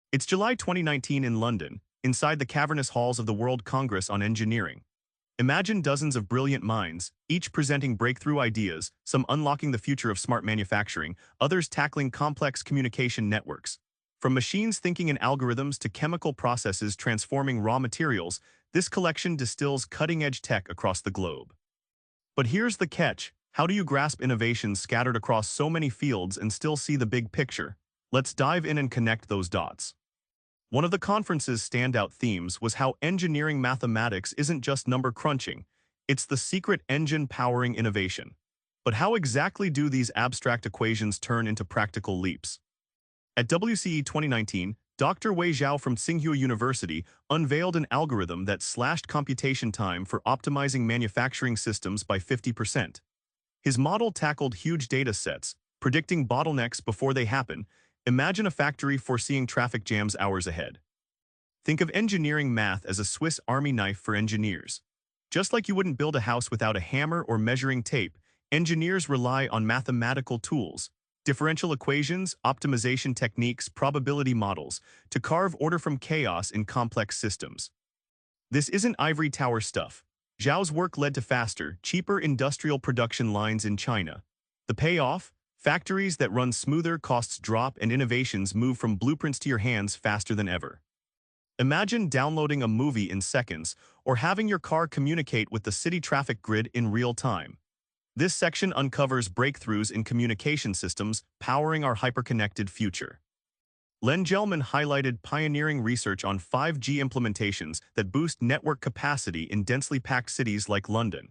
It's July 2019 in London, inside the cavernous halls of the World Congress on Engineering. Imagine dozens of brilliant minds, each presenting breakthrough ideas, some unlocking the future of smart manufacturing, others tackling complex communication networks. From machines thinking in algorithms to chemical processes transforming raw materials, this collection distills cutting-edge tech across the globe. But here's the catch. How do you grasp innovations scattered across so many fields and still see the big picture? Let's dive in and connect those dots. One of the conference's standout themes was how engineering mathematics isn't just number crunching, it's the secret engine powering innovation. But how exactly do these abstract equations turn into practical leaps? At WCE 2019, Dr. Wei Zhao from Tsinghua University unveiled an algorithm that slashed computation time for optimizing manufacturing systems by 50%. His model tackled huge data sets, predicting bottlenecks before they happen. Imagine a factory foreseeing traffic jams hours ahead. Think of engineering math as a Swiss Army knife for engineers. Just like you wouldn't build a house without a hammer or measuring tape, engineers rely on mathematical tools, differential equations, optimization techniques, probability models, to carve order from chaos in complex systems. This isn't ivory tower stuff. Zhao's work led to faster, cheaper industrial production lines in China. The payoff? Factories that run smoother, costs drop, and innovations move from blueprints to your hands faster than ever. Imagine downloading a movie in seconds or having your car communicate with the city traffic grid in real time. This section uncovers breakthroughs in communication systems powering our hyperconnected future. Gelman highlighted pioneering research on 5G implementations that boost network capacity in densely packed cities like London.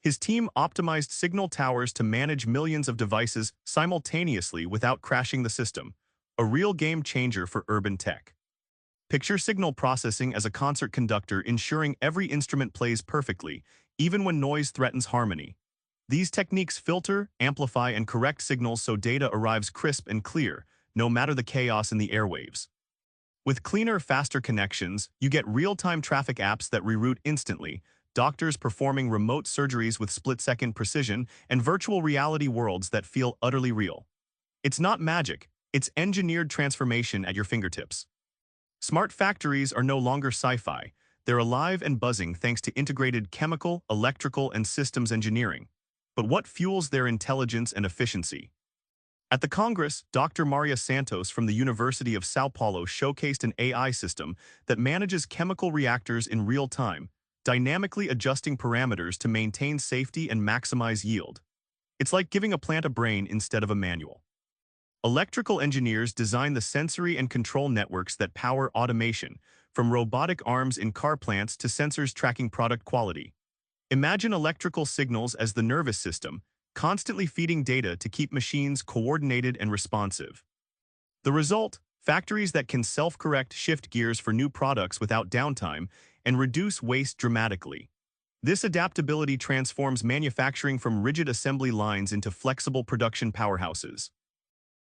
His team optimized signal towers to manage millions of devices simultaneously without crashing the system, a real game changer for urban tech. Picture signal processing as a concert conductor ensuring every instrument plays perfectly, even when noise threatens harmony. These techniques filter, amplify, and correct signals so data arrives crisp and clear, no matter the chaos in the airwaves. With cleaner, faster connections, you get real-time traffic apps that reroute instantly, doctors performing remote surgeries with split-second precision, and virtual reality worlds that feel utterly real. It's not magic, it's engineered transformation at your fingertips. Smart factories are no longer sci-fi. They're alive and buzzing thanks to integrated chemical, electrical, and systems engineering. But what fuels their intelligence and efficiency? At the Congress, Dr. Maria Santos from the University of São Paulo showcased an AI system that manages chemical reactors in real time, dynamically adjusting parameters to maintain safety and maximize yield. It's like giving a plant a brain instead of a manual. Electrical engineers design the sensory and control networks that power automation, from robotic arms in car plants to sensors tracking product quality. Imagine electrical signals as the nervous system, constantly feeding data to keep machines coordinated and responsive. The result? Factories that can self-correct, shift gears for new products without downtime, and reduce waste dramatically. This adaptability transforms manufacturing from rigid assembly lines into flexible production powerhouses.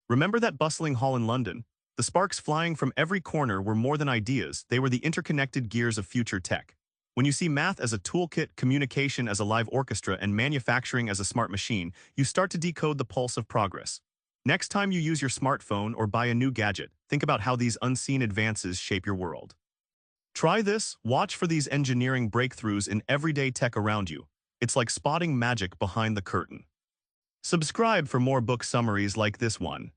Remember that bustling hall in London? The sparks flying from every corner were more than ideas, they were the interconnected gears of future tech. When you see math as a toolkit, communication as a live orchestra, and manufacturing as a smart machine, you start to decode the pulse of progress. Next time you use your smartphone or buy a new gadget, think about how these unseen advances shape your world. Try this, watch for these engineering breakthroughs in everyday tech around you. It's like spotting magic behind the curtain. Subscribe for more book summaries like this one.